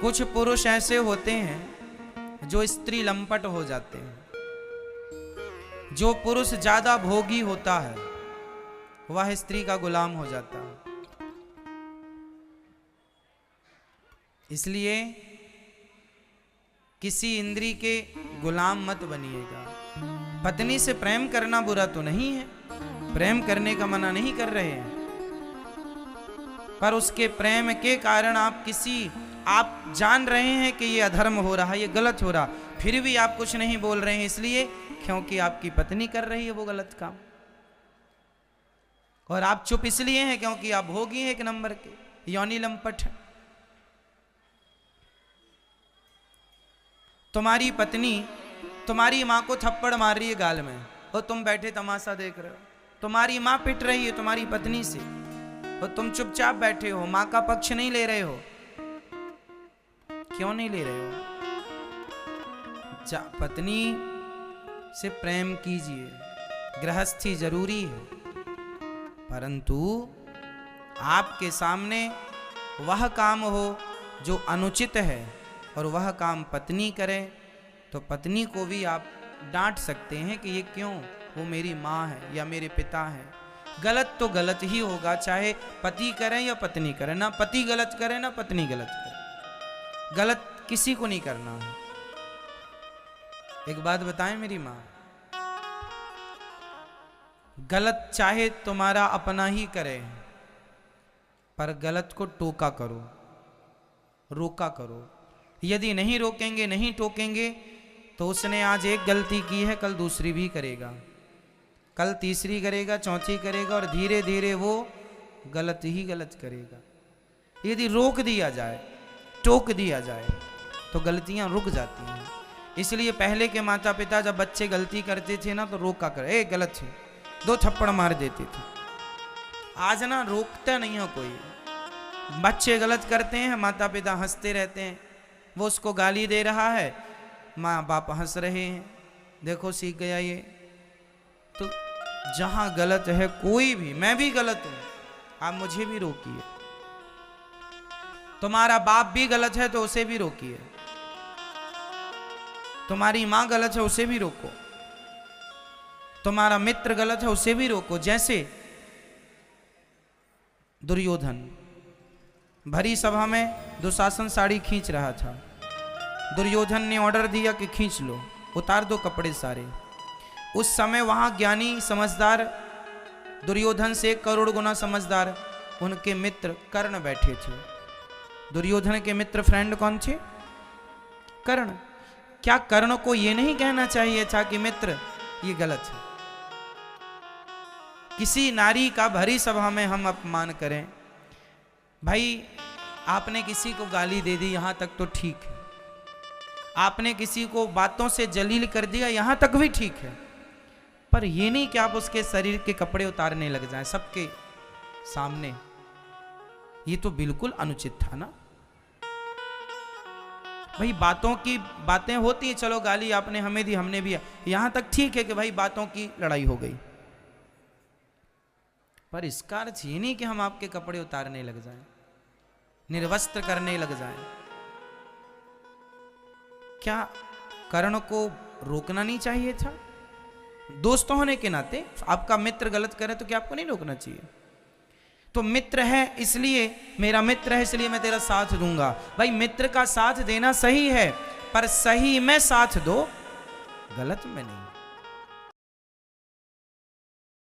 कुछ पुरुष ऐसे होते हैं जो स्त्री लंपट हो जाते हैं। जो पुरुष ज्यादा भोगी होता है वह स्त्री का गुलाम हो जाता है। इसलिए किसी इंद्री के गुलाम मत बनिएगा। पत्नी से प्रेम करना बुरा तो नहीं है, प्रेम करने का मना नहीं कर रहे हैं, पर उसके प्रेम के कारण आप जान रहे हैं कि ये अधर्म हो रहा है, ये गलत हो रहा, फिर भी आप कुछ नहीं बोल रहे हैं। इसलिए क्योंकि आपकी पत्नी कर रही है वो गलत काम, और आप चुप इसलिए हैं क्योंकि आप भोगी हैं एक नंबर के, योनि लंपट है। तुम्हारी पत्नी तुम्हारी मां को थप्पड़ मार रही है गाल में और तुम बैठे तमाशा देख रहे हो। तुम्हारी मां पिट रही है तुम्हारी पत्नी से और तुम चुपचाप बैठे हो, मां का पक्ष नहीं ले रहे हो। क्यों नहीं ले रहे हो? पत्नी से प्रेम कीजिए, गृहस्थी जरूरी है, परंतु आपके सामने वह काम हो जो अनुचित है और वह काम पत्नी करे तो पत्नी को भी आप डांट सकते हैं कि ये क्यों, वो मेरी माँ है या मेरे पिता है। गलत तो गलत ही होगा, चाहे पति करें या पत्नी करें, ना पति गलत करे ना पत्नी गलत करे, गलत किसी को नहीं करना है। एक बात बताएं मेरी माँ, गलत चाहे तुम्हारा अपना ही करे, पर गलत को टोका करो, रोका करो। यदि नहीं रोकेंगे, नहीं टोकेंगे, तो उसने आज एक गलती की है, कल दूसरी भी करेगा, कल तीसरी करेगा, चौथी करेगा, और धीरे धीरे वो गलत ही गलत करेगा। यदि रोक दिया जाए, टोक दिया जाए, तो गलतियां रुक जाती हैं। इसलिए पहले के माता पिता जब बच्चे गलती करते थे ना, तो रोका कर, ए गलत है, 2 थप्पड़ मार देते थे। आज ना रोकता नहीं हो कोई, बच्चे गलत करते हैं, माता पिता हंसते रहते हैं। वो उसको गाली दे रहा है, माँ बाप हंस रहे हैं, देखो सीख गया ये। तो जहां गलत है कोई भी, मैं भी गलत हूं, आप मुझे भी रोकिए। तुम्हारा बाप भी गलत है तो उसे भी रोकिए, तुम्हारी मां गलत है उसे भी रोको, तुम्हारा मित्र गलत है उसे भी रोको। जैसे दुर्योधन भरी सभा में दुशासन साड़ी खींच रहा था, दुर्योधन ने ऑर्डर दिया कि खींच लो, उतार दो कपड़े सारे। उस समय वहां ज्ञानी समझदार दुर्योधन से 1 करोड़ गुना समझदार उनके मित्र कर्ण बैठे थे। दुर्योधन के मित्र फ्रेंड कौन थे? कर्ण। क्या कर्ण को यह नहीं कहना चाहिए था कि मित्र ये गलत है? किसी नारी का भरी सभा में हम अपमान करें? भाई आपने किसी को गाली दे दी, यहां तक तो ठीक है, आपने किसी को बातों से जलील कर दिया, यहां तक भी ठीक है, पर यह नहीं कि आप उसके शरीर के कपड़े उतारने लग जाएं सबके सामने। ये तो बिल्कुल अनुचित था ना भाई। बातें होती हैं, चलो गाली आपने हमें दी, हमने भी, यहां तक ठीक है कि भाई बातों की लड़ाई हो गई, पर इसका अर्थ ये नहीं कि हम आपके कपड़े उतारने लग जाएं, निर्वस्त्र करने लग जाएं। क्या कर्ण को रोकना नहीं चाहिए था? दोस्त होने के नाते आपका मित्र गलत करे तो क्या आपको नहीं रोकना चाहिए? तो मित्र है इसलिए, मेरा मित्र है इसलिए मैं तेरा साथ दूंगा। भाई मित्र का साथ देना सही है, पर सही में साथ दो, गलत में नहीं।